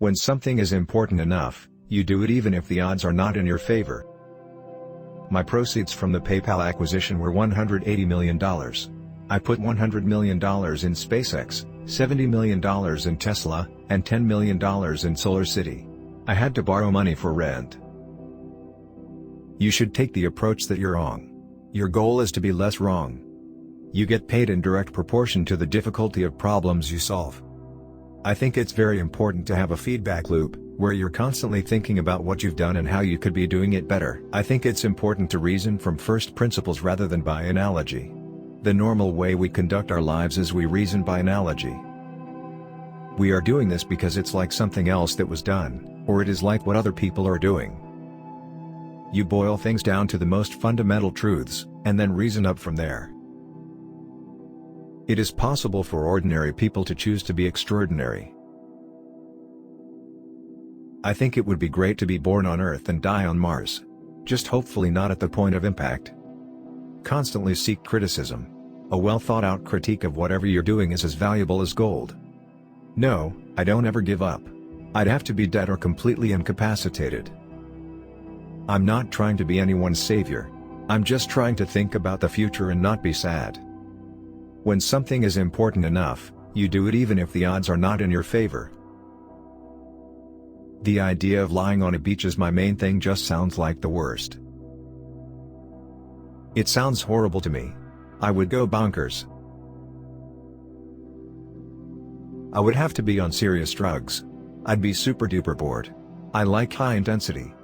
When something is important enough, you do it even if the odds are not in your favor. My proceeds from the PayPal acquisition were $180 million. I put $100 million in SpaceX, $70 million in Tesla, and $10 million in SolarCity. I had to borrow money for rent. You should take the approach that you're wrong. Your goal is to be less wrong. You get paid in direct proportion to the difficulty of problems you solve. I think it's very important to have a feedback loop, where you're constantly thinking about what you've done and how you could be doing it better. I think it's important to reason from first principles rather than by analogy. The normal way we conduct our lives is we reason by analogy. We are doing this because it's like something else that was done, or it is like what other people are doing. You boil things down to the most fundamental truths, and then reason up from there. It is possible for ordinary people to choose to be extraordinary. I think it would be great to be born on Earth and die on Mars. Just hopefully not at the point of impact. Constantly seek criticism. A well-thought-out critique of whatever you're doing is as valuable as gold. No, I don't ever give up. I'd have to be dead or completely incapacitated. I'm not trying to be anyone's savior. I'm just trying to think about the future and not be sad. When something is important enough, you do it even if the odds are not in your favor. The idea of lying on a beach as my main thing just sounds like the worst. It sounds horrible to me. I would go bonkers. I would have to be on serious drugs. I'd be super duper bored. I like high intensity.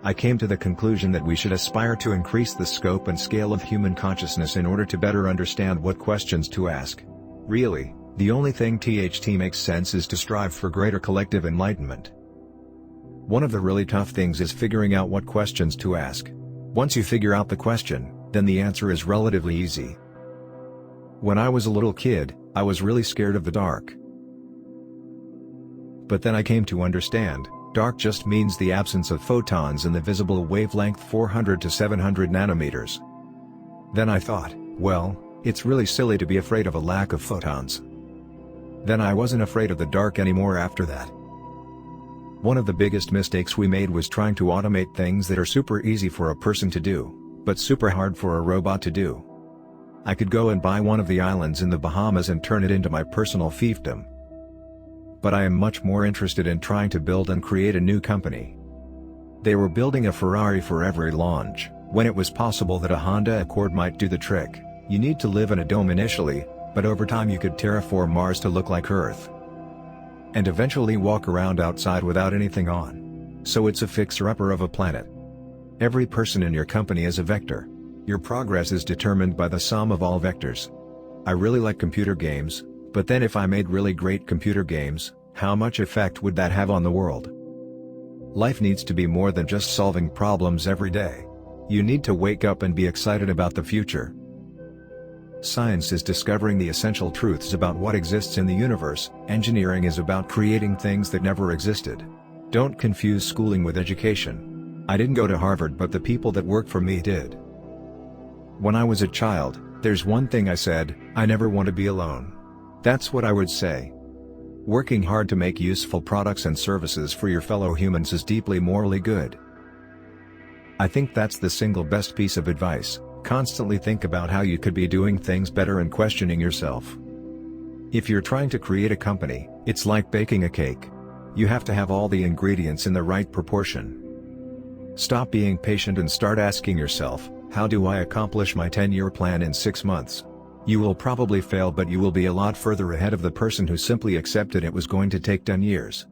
I came to the conclusion that we should aspire to increase the scope and scale of human consciousness in order to better understand what questions to ask. Really, the only thing THT makes sense is to strive for greater collective enlightenment. One of the really tough things is figuring out what questions to ask. Once you figure out the question, then the answer is relatively easy. When I was a little kid, I was really scared of the dark. But then I came to understand, dark just means the absence of photons in the visible wavelength 400 to 700 nanometers. Then I thought, well, it's really silly to be afraid of a lack of photons. Then I wasn't afraid of the dark anymore after that. One of the biggest mistakes we made was trying to automate things that are super easy for a person to do, but super hard for a robot to do. I could go and buy one of the islands in the Bahamas and turn it into my personal fiefdom. But I am much more interested in trying to build and create a new company. They were building a Ferrari for every launch, when it was possible that a Honda Accord might do the trick. You need to live in a dome initially, but over time you could terraform Mars to look like Earth. And eventually walk around outside without anything on. So it's a fixer-upper of a planet. Every person in your company is a vector. Your progress is determined by the sum of all vectors. I really like computer games, but then if I made really great computer games, how much effect would that have on the world? Life needs to be more than just solving problems every day. You need to wake up and be excited about the future. Science is discovering the essential truths about what exists in the universe, engineering is about creating things that never existed. Don't confuse schooling with education. I didn't go to Harvard, but the people that work for me did. When I was a child, there's one thing I said: I never want to be alone. That's what I would say. Working hard to make useful products and services for your fellow humans is deeply morally good. I think that's the single best piece of advice. Constantly think about how you could be doing things better and questioning yourself. If you're trying to create a company, it's like baking a cake. You have to have all the ingredients in the right proportion. Stop being patient and start asking yourself, how do I accomplish my 10-year plan in 6 months? You will probably fail, but you will be a lot further ahead of the person who simply accepted it was going to take 10 years.